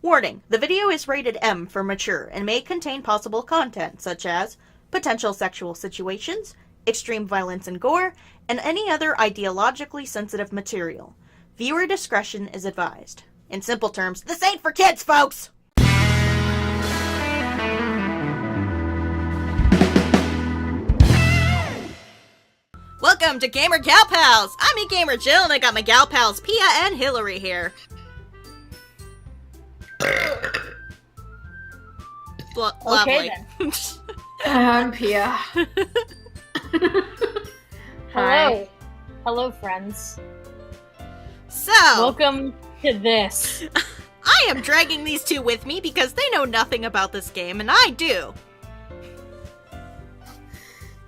Warning, the video is rated M for mature and may contain possible content such as potential sexual situations, extreme violence and gore, and any other ideologically sensitive material. Viewer discretion is advised. In simple terms, this ain't for kids, folks! Welcome to GamerGalPals! I'm your gamer Jill, and I got my gal pals Pia and Hilary here. Okay, then. I'm Pia. Hello. Hello, friends. So, Welcome to this. I am dragging these two with me because they know nothing about this game, and I do.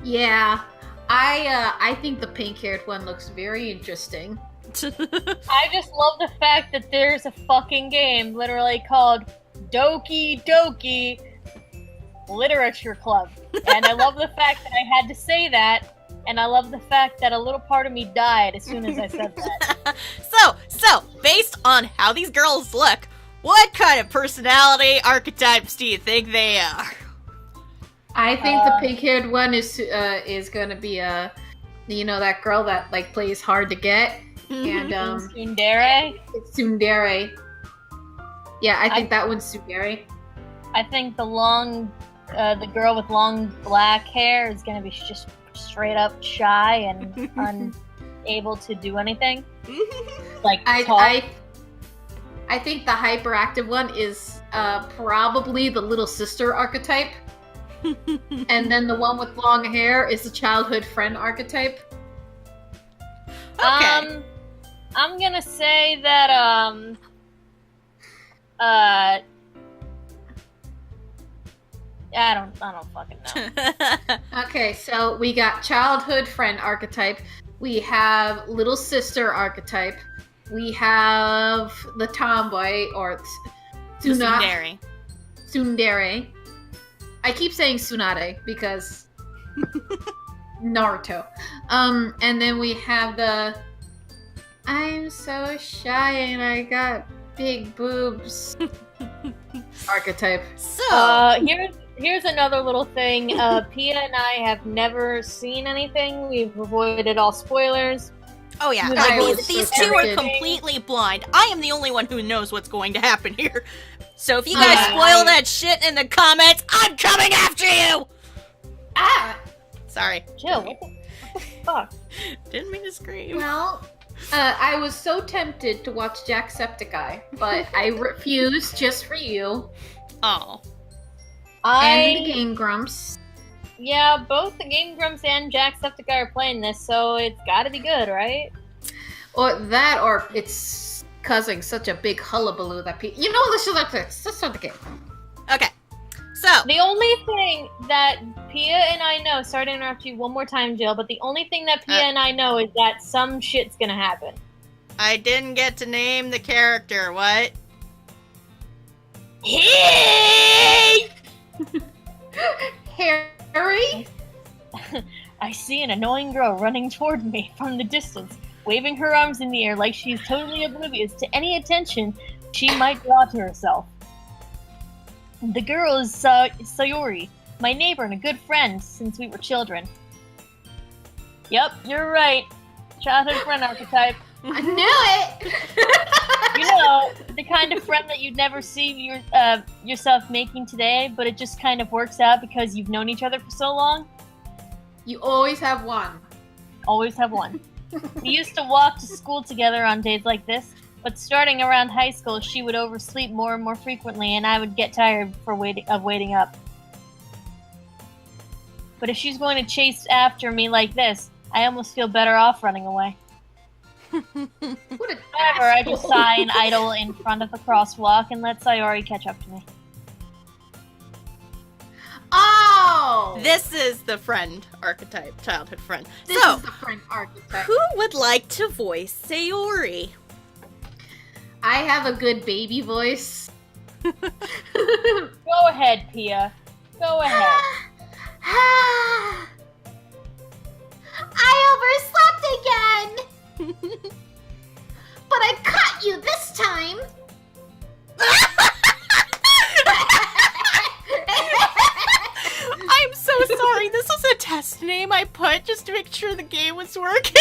Yeah, I think the pink-haired one looks very interesting. I just love the fact that there's a fucking game literally called Doki Doki Literature Club. And I love the fact that I had to say that, and I love the fact that a little part of me died as soon as I said that. So, based on how these girls look, what kind of personality archetypes do you think they are? I think the pink-haired one is gonna be that girl that like plays hard to get, and Tsundere? it's Tsundere. Yeah, I think that one's Tsundere. I think the girl with long black hair is gonna be just straight up shy and unable to do anything. Like I think the hyperactive one is probably the little sister archetype. And then the one with long hair is the childhood friend archetype. Okay. I'm gonna say that I don't fucking know. Okay, so we got childhood friend archetype. We have little sister archetype. We have the tomboy or Tsundere. Tsundere. I keep saying Tsunade because Naruto. And then we have the I'm so shy and I got big boobs archetype. So, here's another little thing. Pia and I have never seen anything. We've avoided all spoilers. oh yeah, these two are completely blind. I am the only one who knows what's going to happen here. So if you guys spoil that shit in the comments, I'm coming after you! Ah! Sorry. Jill, what the fuck? Didn't mean to scream. Well, I was so tempted to watch Jacksepticeye, but I refused just for you. Oh. And the Game Grumps. Yeah, both the Game Grumps and Jacksepticeye are playing this, so it's gotta be good, right? Or that, or it's causing such a big hullabaloo that people... You know, let's start the game. Okay. So, The only thing that Pia and I know, sorry to interrupt you one more time, Jill, but the only thing that Pia and I know is that some shit's gonna happen. I didn't get to name the character, what? Hey! Harry? I see an annoying girl running toward me from the distance, waving her arms in the air like she's totally oblivious to any attention she might draw to herself. The girl is Sayori, my neighbor and a good friend since we were children. Yep, you're right. Childhood friend archetype. I knew it! You know, the kind of friend that you'd never see yourself making today, but it just kind of works out because you've known each other for so long. You always have one. Always have one. We used to walk to school together on days like this, but starting around high school, she would oversleep more and more frequently, and I would get tired of waiting up. But if she's going to chase after me like this, I almost feel better off running away. What a However, I just sigh and idle in front of the crosswalk and let Sayori catch up to me. Oh! This is the friend archetype, childhood friend. This So, is the friend archetype. who would like to voice Sayori? I have a good baby voice. Go ahead, Pia. Go ahead. I overslept again! But I caught you this time! I put just to make sure the game was working?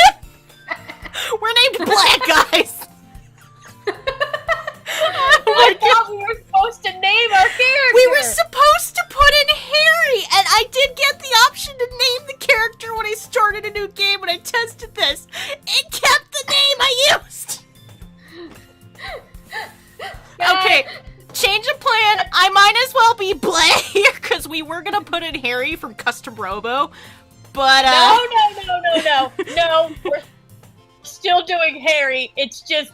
We're named Black, guys! I thought we were supposed to name our character! We were supposed to put in Harry, and I did get the option to name the character when I started a new game when I tested this. It kept the name I used! Okay, change of plan. I might as well be Blay here, because we were gonna put in Harry from Custom Robo, but No, we're still doing Harry, it's just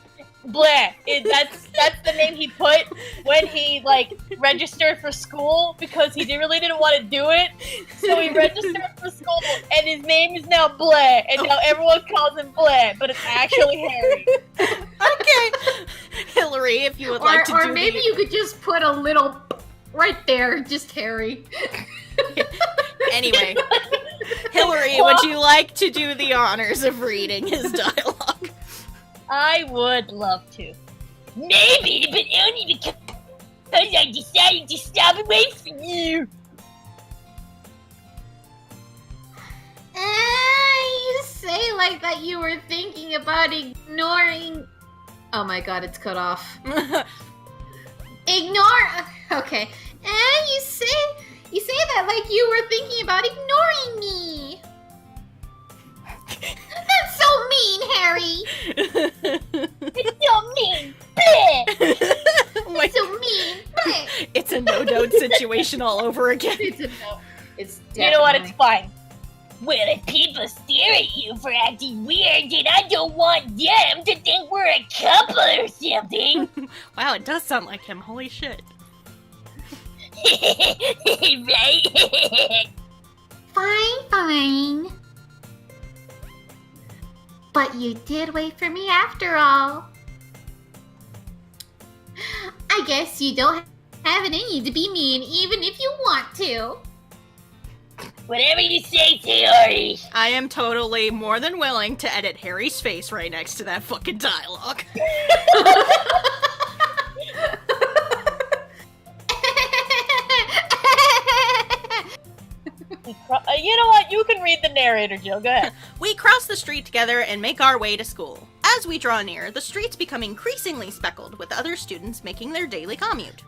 Bleh. That's the name he put when he, like, registered for school because he really didn't want to do it. So he registered for school, and his name is now Bleh, and now everyone calls him Bleh, but it's actually Harry. Okay. Hilary, if you would like to do Or maybe you could just put a little right there, just Harry. Anyway, Hilary, would you like to do the honors of reading his dialogue? I would love to. Maybe, but only because I decided to stop away from you. You say like that you were thinking about ignoring... Oh my god, it's cut off. Okay. You say that like you were thinking about ignoring me. That's so mean, Harry. It's so mean. Bleh. It's so mean. Bleh. It's a no-doubt situation all over again. It's a no. It's You know what? It's definitely- fine. Well, if people stare at you for acting weird, then I don't want them to think we're a couple or something. Wow, it does sound like him. Holy shit. Right? Fine. But you did wait for me after all. I guess you don't have it in you to be mean even if you want to. Whatever you say, Sayori. I am totally more than willing to edit Harry's face right next to that fucking dialogue. You know what? You can read the narrator, Jill. Go ahead. We cross the street together and make our way to school. As we draw near, the streets become increasingly speckled with other students making their daily commute.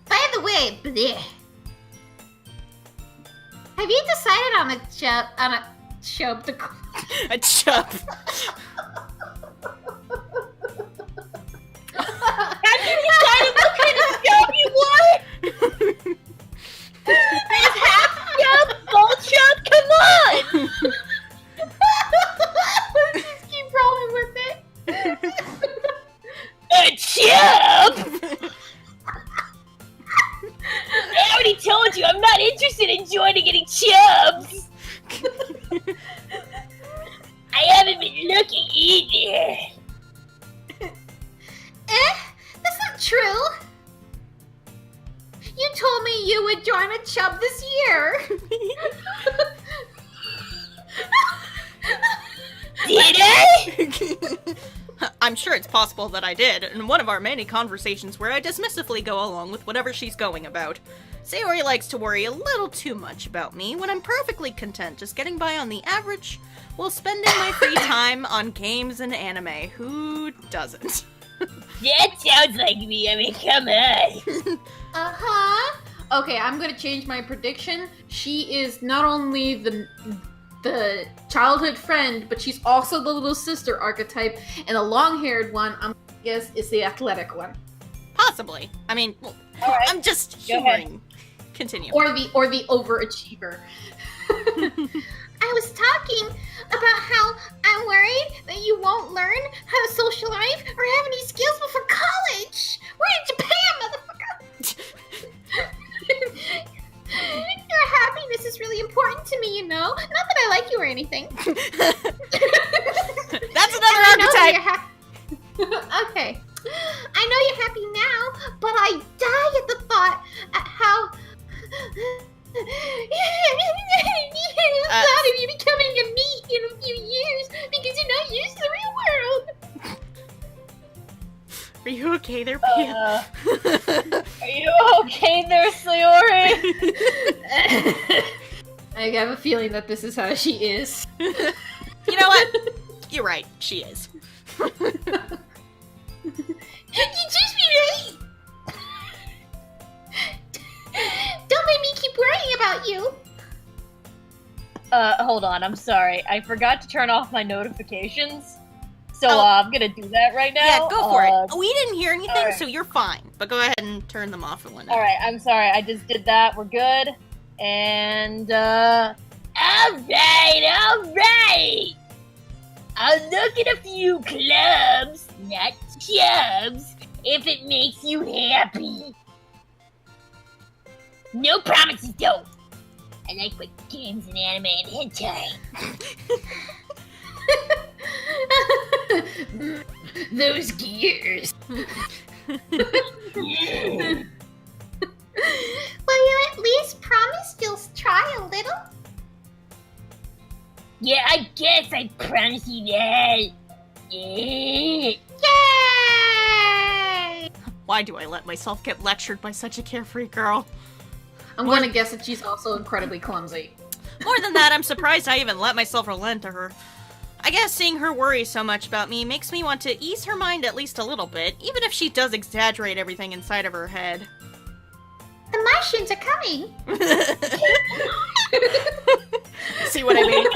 By the way, bleh. Have you decided on a chub to call? A chub. Have you decided what kind of job you want? Is half job, full job? Come on! Just keep rolling with it. A job? I already told you I'm not interested in joining any chubs. I haven't been looking either. That's not true. You told me you would join a chub this year. Did I? I'm sure it's possible that I did, in one of our many conversations where I dismissively go along with whatever she's going about. Sayori likes to worry a little too much about me when I'm perfectly content just getting by on the average while spending my free time on games and anime. Who doesn't? That sounds like me. I mean, come on. Uh-huh. Okay, I'm gonna change my prediction. She is not only the childhood friend, but she's also the little sister archetype, and the long-haired one, I'm gonna guess, is the athletic one. Possibly. I mean, well, All right. I'm just Go ahead. humoring. Continue. Or the overachiever. I was talking about how I'm worried that you won't learn how to social life or have any skills before college. We're in Japan, motherfucker. Your happiness is really important to me, you know. Not that I like you or anything. That's another archetype. Okay. I know you're happy now, but I die at the thought at how thought of you becoming a meat in a few years because you're not used to the real world. Are you okay there, Pia? Are you okay there, Sayori? I have a feeling that this is how she is. You know what? You're right. She is. You just be right. Don't make me keep worrying about you. Hold on, I'm sorry. I forgot to turn off my notifications. So, I'm gonna do that right now. Yeah, go for it. We didn't hear anything, right. so you're fine. But go ahead and turn them off, Elena. Alright, I'm sorry. I just did that. We're good. And, alright! I'll look at a few clubs, not chubs, if it makes you happy. No promises, though. I like my games and anime and hentai. Those gears. Will you at least promise you'll try a little? Yeah, I guess I promise you that. Yeah. Yay! Why do I let myself get lectured by such a carefree girl? I'm going to guess that she's also incredibly clumsy. More than that, I'm surprised I even let myself relent to her. I guess seeing her worry so much about me makes me want to ease her mind at least a little bit, even if she does exaggerate everything inside of her head. The Martians are coming! See what I mean?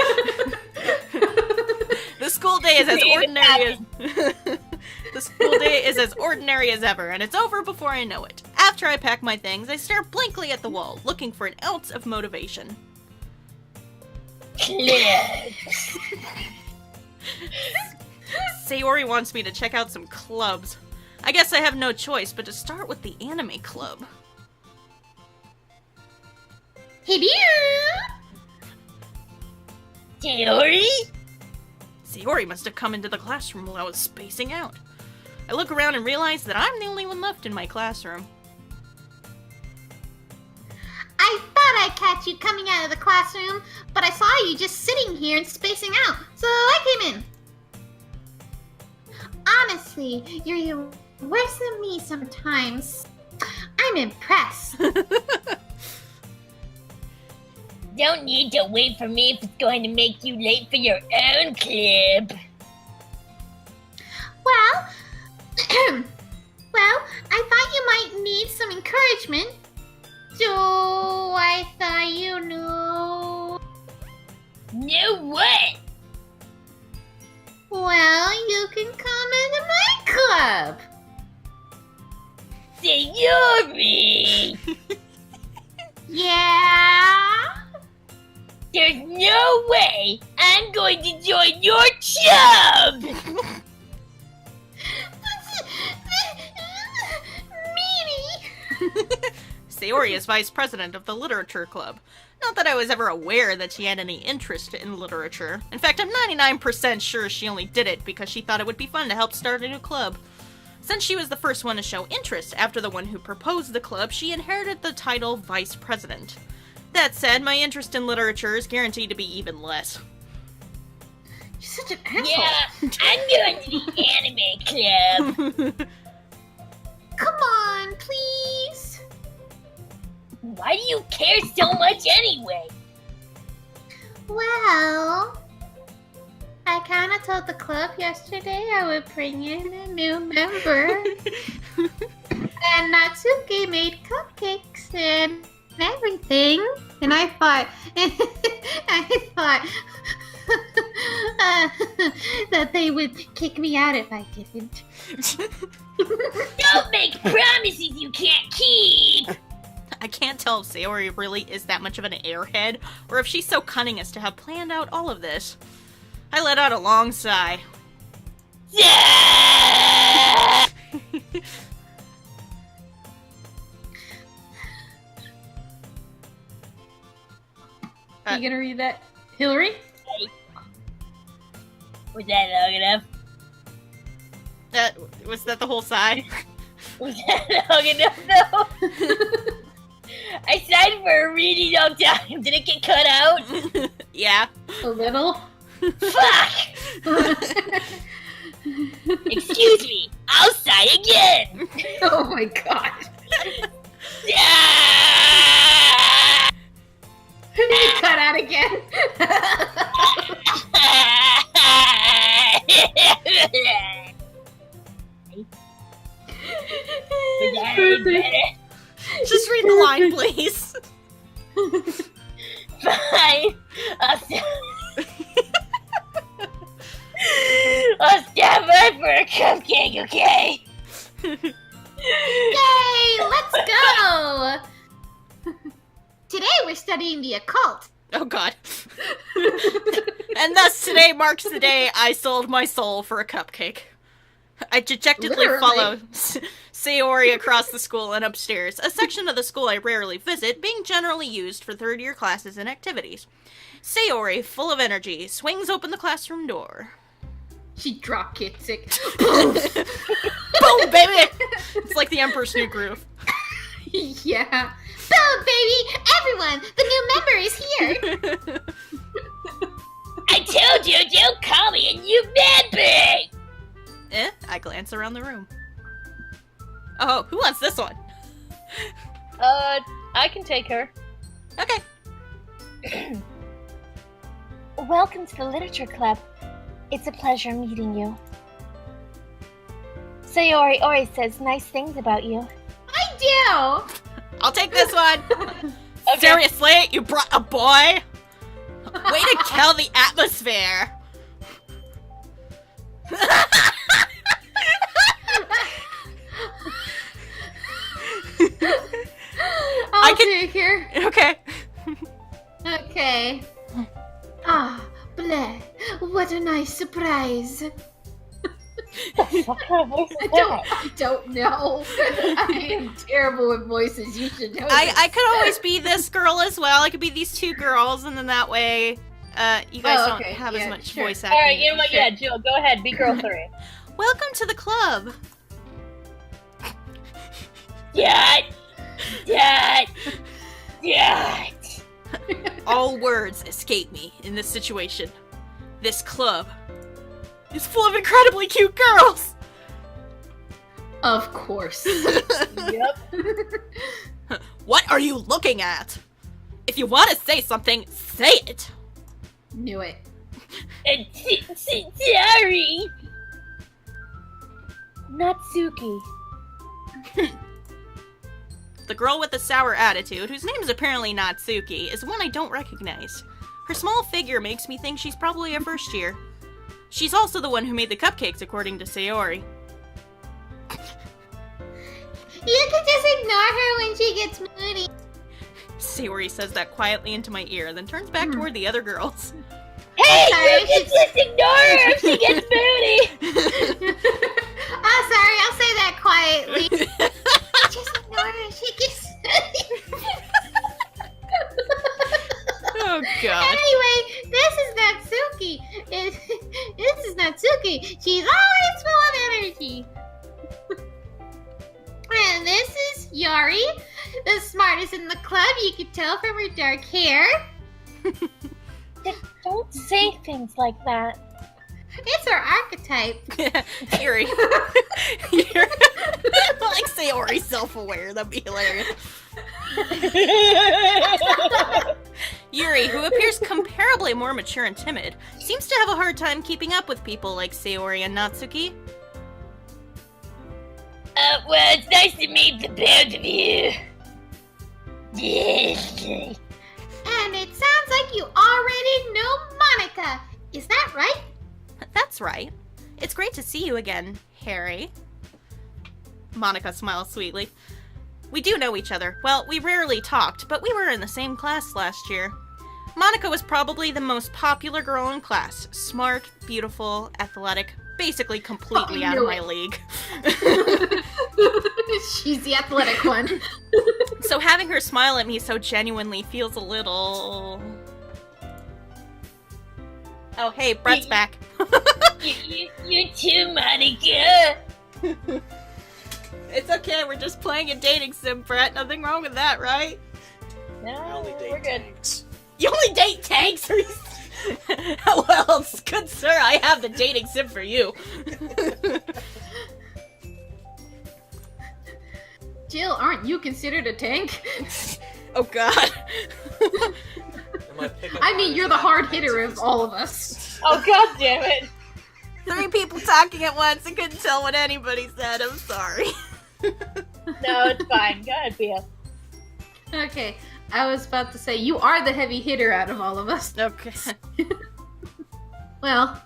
The school day is as ordinary as... The school day is as ordinary as ever, and it's over before I know it. After I pack my things, I stare blankly at the wall, looking for an ounce of motivation. Sayori wants me to check out some clubs. I guess I have no choice but to start with the anime club. Hey, Sayori? Sayori must have come into the classroom while I was spacing out. I look around and realize that I'm the only one left in my classroom. I thought I'd catch you coming out of the classroom, but I saw you just sitting here and spacing out, so I came in. Honestly, you're worse than me sometimes. I'm impressed. Don't need to wait for me if it's going to make you late for your own club. Well, I thought you might need some encouragement. So I thought you knew. Knew what? Well, you can come into my club. Sayori! Yeah? There's no way I'm going to join your chub! Meanie! Sayori is vice president of the literature club. Not that I was ever aware that she had any interest in literature. In fact, I'm 99% sure she only did it because she thought it would be fun to help start a new club. Since she was the first one to show interest after the one who proposed the club, she inherited the title vice president. That said, my interest in literature is guaranteed to be even less. You're such an asshole. Yeah, I'm going to the anime club. Come on, please. Why do you care so much anyway? Well, I kind of told the club yesterday I would bring in a new member. And Natsuki made cupcakes and everything. And I thought, that they would kick me out if I didn't. Don't make promises you can't keep! I can't tell if Sayori really is that much of an airhead, or if she's so cunning as to have planned out all of this. I let out a long sigh. You gonna read that, Hilary? Was that long enough? Was that the whole sigh? Was that long enough, though? I signed for a really long time. Did it get cut out? Yeah. A little. Fuck! Excuse me. I'll sign again. Oh my god. Yeah! You cut out again. Just read the line, please. Fine. I'll stand by for a cupcake, okay? Yay! Let's go! Today we're studying the occult. Oh god. And thus today marks the day I sold my soul for a cupcake. I dejectedly Literally. follow Sayori across the school and upstairs, a section of the school I rarely visit, being generally used for third-year classes and activities. Sayori, full of energy, swings open the classroom door. She drop kicks it. Boom, baby! It's like the Emperor's New Groove. Yeah. Boom, baby! Everyone, the new member is here. I told you, don't call me a new member! I glance around the room. Oh, who wants this one? I can take her. Okay. Welcome to the Literature Club. It's a pleasure meeting you. Sayori always says nice things about you. I do! I'll take this one! Okay. Seriously? You brought a boy? Way to kill the atmosphere! I'll take her. Okay. Okay. Ah, bleh. What a nice surprise. What kind of voice is that? I don't know. I am terrible with voices. You should know this. I could always be this girl as well. I could be these two girls, and then that way, you guys don't have as much voice acting. Alright, you know what? Yeah, Jill, go ahead. Be girl 3. Welcome to the club. Dad! Dad! Dad! All words escape me in this situation. This club is full of incredibly cute girls. Of course. Yep. What are you looking at? If you want to say something, say it. Knew it. Sorry! Natsuki. The girl with the sour attitude, whose name is apparently Natsuki, is one I don't recognize. Her small figure makes me think she's probably a first year. She's also the one who made the cupcakes, according to Sayori. You can just ignore her when she gets moody. Sayori says that quietly into my ear, then turns back toward the other girls. Hey, Sorry, you can just ignore her if she gets moody! Oh, sorry, I'll say that quietly. Just ignore her, she gets Oh god. Anyway, this is Natsuki. This is Natsuki. She's always full of energy. And this is Yari, the smartest in the club. You can tell from her dark hair. Don't say things like that. It's her archetype. Yuri. Yuri. Like Sayori's self-aware. That'd be hilarious. Yuri, who appears comparably more mature and timid, seems to have a hard time keeping up with people like Sayori and Natsuki. Well, it's nice to meet the both of you. And it sounds like you already know Monica. Is that right? That's right. It's great to see you again, Harry. Monica smiles sweetly. We do know each other. Well, we rarely talked, but we were in the same class last year. Monica was probably the most popular girl in class. Smart, beautiful, athletic, basically completely out of my league. She's the athletic one. So having her smile at me so genuinely feels a little... Oh, hey, Brett's back. You too, Monica. It's okay, we're just playing a dating sim, Brett. Nothing wrong with that, right? No, we're good. You only date tanks? Well, good sir, I have the dating sim for you. Jill, aren't you considered a tank? Oh god. my pickup I mean, line you're is the that hard I hitter took of all of us. Oh, god damn it. 3 people talking at once. I couldn't tell what anybody said. I'm sorry. No, it's fine. Go ahead, Pia. Okay, I was about to say, you are the heavy hitter out of all of us. Okay. Well,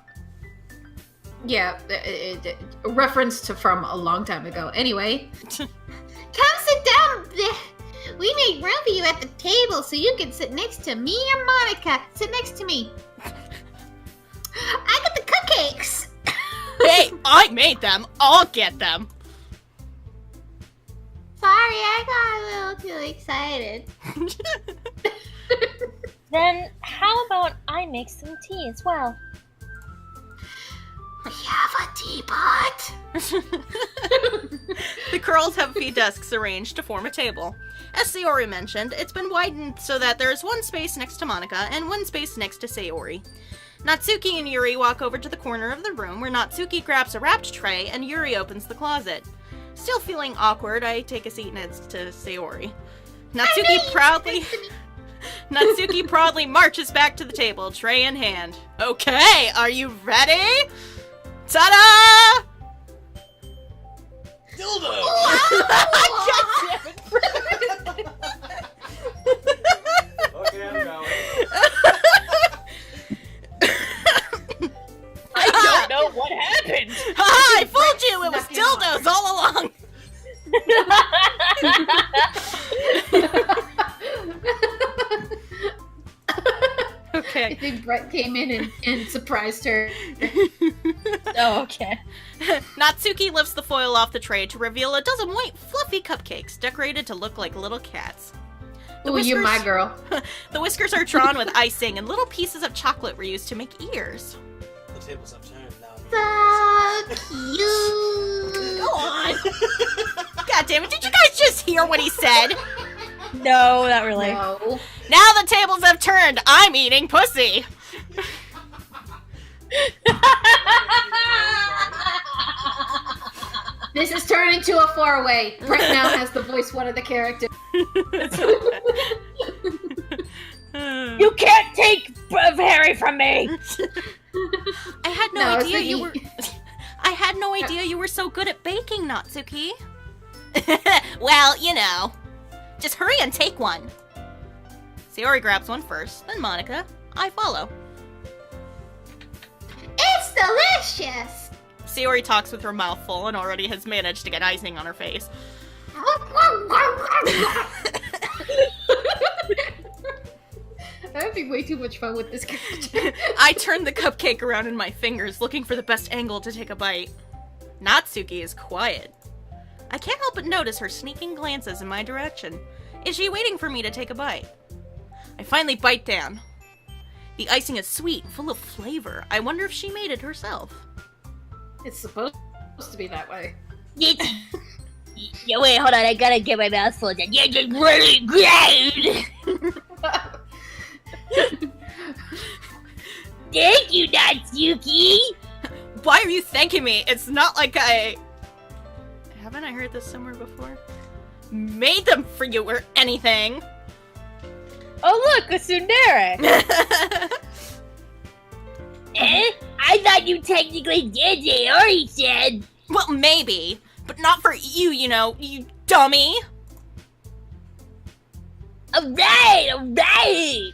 yeah, a reference to from a long time ago. Anyway. Come sit down. We made room for you at the table so you can sit next to me or Monica. Sit next to me. I got the cupcakes. Hey, I made them. I'll get them. Sorry, I got a little too excited. Then, how about I make some tea as well? We have a teapot. The girls have few desks arranged to form a table. As Sayori mentioned, it's been widened so that there is one space next to Monica and one space next to Sayori. Natsuki and Yuri walk over to the corner of the room where Natsuki grabs a wrapped tray and Yuri opens the closet. Still feeling awkward, I take a seat next to Sayori. Natsuki proudly marches back to the table, tray in hand. Okay, are you ready? Ta-da! Dildo! Okay, I'm going. I don't know what happened. Ha! I fooled you! It was dildos all along! Okay. I think Brett came in and surprised her. Oh, okay. Natsuki lifts the foil off the tray to reveal a dozen white, fluffy cupcakes decorated to look like little cats. Ooh, you're my girl. The whiskers are drawn with icing, and little pieces of chocolate were used to make ears. The tables have turned now. So cute. Go on. God damn it, did you guys just hear what he said? No, not really. No. Now the tables have turned. I'm eating pussy. This is turned into a four-way. Brett now has the voice one of the characters. You can't take Harry from me! I had no No, idea so you were. I had no idea you were so good at baking, Natsuki. Well, you know. Just hurry and take one. Sayori grabs one first, then Monica. I follow. It's delicious! Sayori talks with her mouth full and already has managed to get icing on her face. I'm having way too much fun with this character. I turn the cupcake around in my fingers, looking for the best angle to take a bite. Natsuki is quiet. I can't help but notice her sneaking glances in my direction. Is she waiting for me to take a bite? I finally bite down. The icing is sweet, full of flavor. I wonder if she made it herself. It's supposed to be that way. Yeah, wait, hold on, I gotta get my mouth full again. Yeah, just really great! Thank you, Natsuki! Why are you thanking me? It's not like I... Haven't I heard this somewhere before? Made them for you or anything. Oh look, a tsundere! I thought you technically did it, Ori said! Well, maybe. But not for you, you know, you dummy. Alright!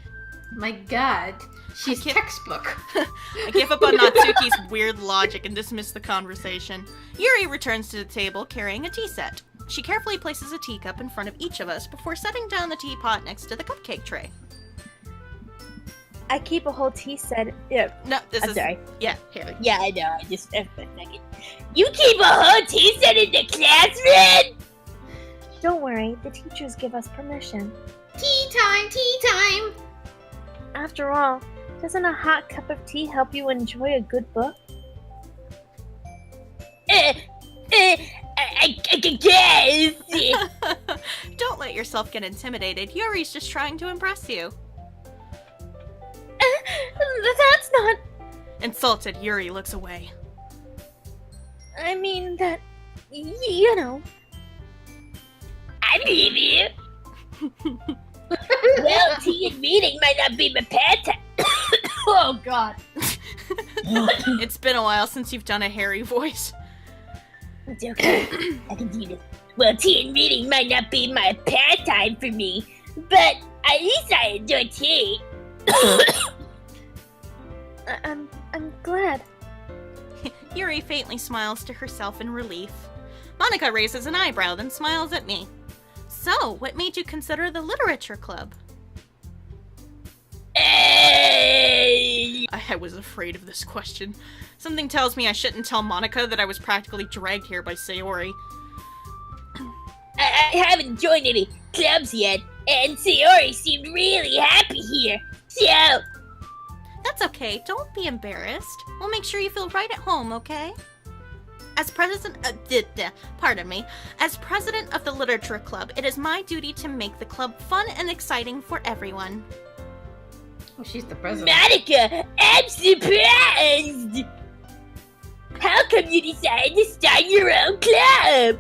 My god. She's can't- textbook. I give up on Natsuki's weird logic and dismiss the conversation. Yuri returns to the table carrying a tea set. She carefully places a teacup in front of each of us before setting down the teapot next to the cupcake tray. I keep a whole tea set. Yeah, No, this I'm is... sorry. Yeah, here. Yeah, I know. I just a second. You keep a whole tea set in the classroom? Don't worry, the teachers give us permission. Tea time, tea time! After all, doesn't a hot cup of tea help you enjoy a good book? I guess. Don't let yourself get intimidated. Yuri's just trying to impress you. That's not. Insulted, Yuri looks away. I mean that. You know. I believe you. Well, tea and reading might not be my pastime. Oh, God. It's been a while since you've done a hairy voice. It's okay. I can do this. Well, tea and reading might not be my pastime for me, but at least I enjoy tea. I'm glad. Yuri faintly smiles to herself in relief. Monica raises an eyebrow, then smiles at me. So, what made you consider the literature club? I was afraid of this question. Something tells me I shouldn't tell Monica that I was practically dragged here by Sayori. I haven't joined any clubs yet, and Sayori seemed really happy here, so... That's okay, don't be embarrassed. We'll make sure you feel right at home, okay? As president of the Literature Club, it is my duty to make the club fun and exciting for everyone. Oh, she's the president. Monica, I'm surprised! How come you decided to start your own club?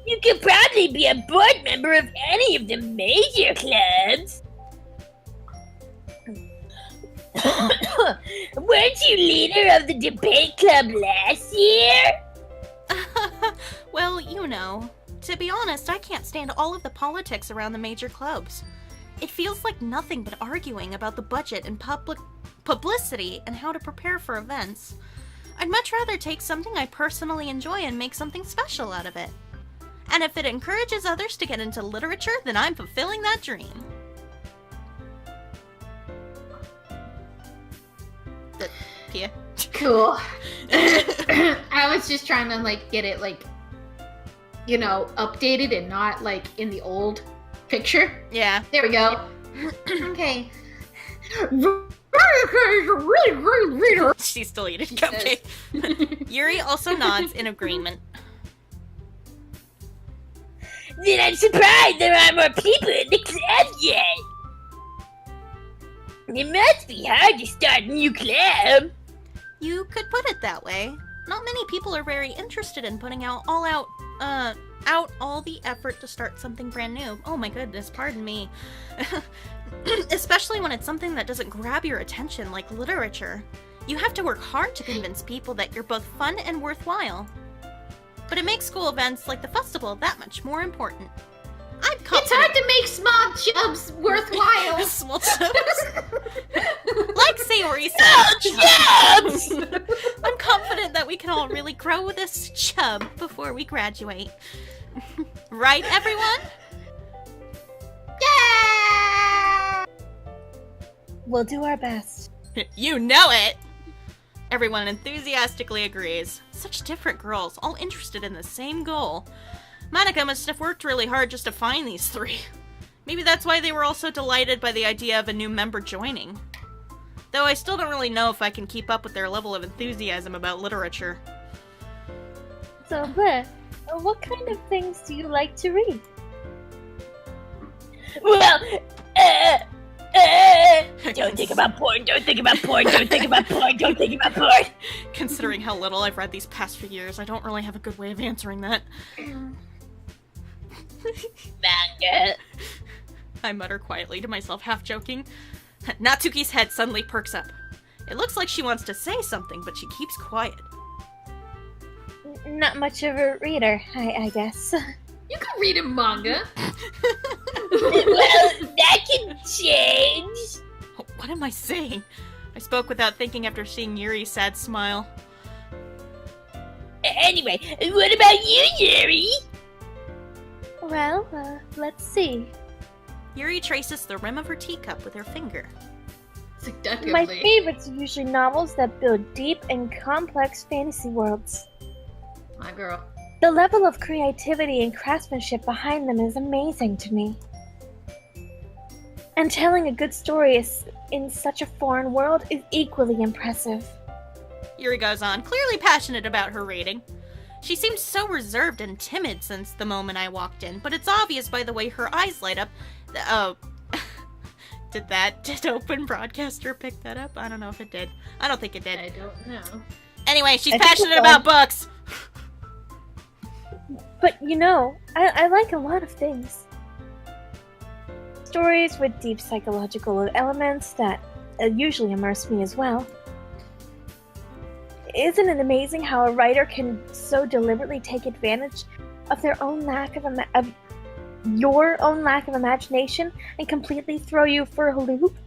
You could probably be a board member of any of the major clubs. Weren't you leader of the debate club last year? Well, you know. To be honest, I can't stand all of the politics around the major clubs. It feels like nothing but arguing about the budget and publicity and how to prepare for events. I'd much rather take something I personally enjoy and make something special out of it. And if it encourages others to get into literature, then I'm fulfilling that dream. Pia? Cool. I was just trying to, like, get it, like, you know, updated and not, like, in the old picture. Yeah. There we go. Okay. Really great reader. She's still eating cupcake. Yuri also nods in agreement. Then I'm surprised there aren't more people in the club yet. It must be hard to start a new club. You could put it that way. Not many people are very interested in putting out all the effort to start something brand new. Oh my goodness, pardon me. Especially when it's something that doesn't grab your attention, like literature. You have to work hard to convince people that you're both fun and worthwhile. But it makes school events like the festival that much more important. I'm confident. It's hard to make small chubs worthwhile. Small chubs? Like Sayori said, chubs! I'm confident that we can all really grow this chub before we graduate. Right, everyone? Yeah! We'll do our best. You know it! Everyone enthusiastically agrees. Such different girls, all interested in the same goal. Monica must have worked really hard just to find these three. Maybe that's why they were all so delighted by the idea of a new member joining. Though I still don't really know if I can keep up with their level of enthusiasm about literature. So, Blair, what kind of things do you like to read? Well, don't think about porn, don't think about porn, don't think about porn, don't think about porn. Considering how little I've read these past few years, I don't really have a good way of answering that. Manga. I mutter quietly to myself, half joking. Natsuki's head suddenly perks up. It looks like she wants to say something, but she keeps quiet. Not much of a reader, I guess. You can read a manga. Well, that can change. What am I saying? I spoke without thinking after seeing Yuri's sad smile. Anyway, what about you, Yuri? Well, let's see. Yuri traces the rim of her teacup with her finger. Seductively. My favorites are usually novels that build deep and complex fantasy worlds. My girl. The level of creativity and craftsmanship behind them is amazing to me. And telling a good story in such a foreign world is equally impressive. Yuri goes on, clearly passionate about her reading. She seemed so reserved and timid since the moment I walked in, but it's obvious by the way her eyes light up. Oh. Did Open Broadcaster pick that up? I don't know if it did. I don't think it did. I don't know. Anyway, she's I think passionate so. about books. But you know, I like a lot of things. Stories with deep psychological elements that usually immerse me as well. Isn't it amazing how a writer can so deliberately take advantage of their own lack of your own lack of imagination and completely throw you for a loop?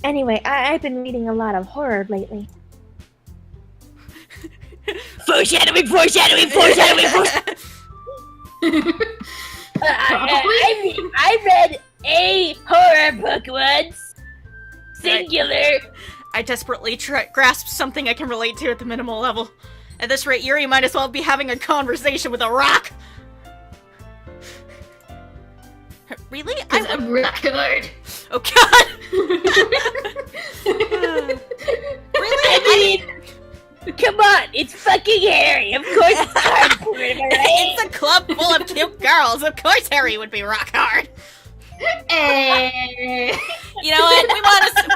Anyway, I've been reading a lot of horror lately. Foreshadowing! I read a horror book once. Singular. I desperately grasp something I can relate to at the minimal level. At this rate, Yuri might as well be having a conversation with a rock. Really? I'm rock hard. Oh god! Really? I mean, come on, it's fucking Harry. Of course it's hardcore, am I right? It's a club full of cute girls. Of course Harry would be rock hard. You know what?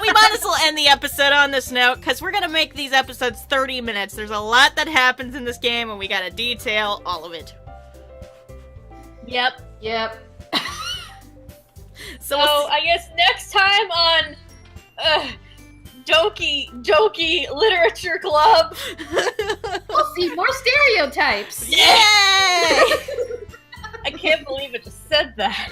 We might as well end the episode on this note, because we're gonna make these episodes 30 minutes. There's a lot that happens in this game, and we gotta detail all of it. Yep. So I guess next time on Doki Doki Literature Club, We'll see more stereotypes. Yay! I can't believe it just said that.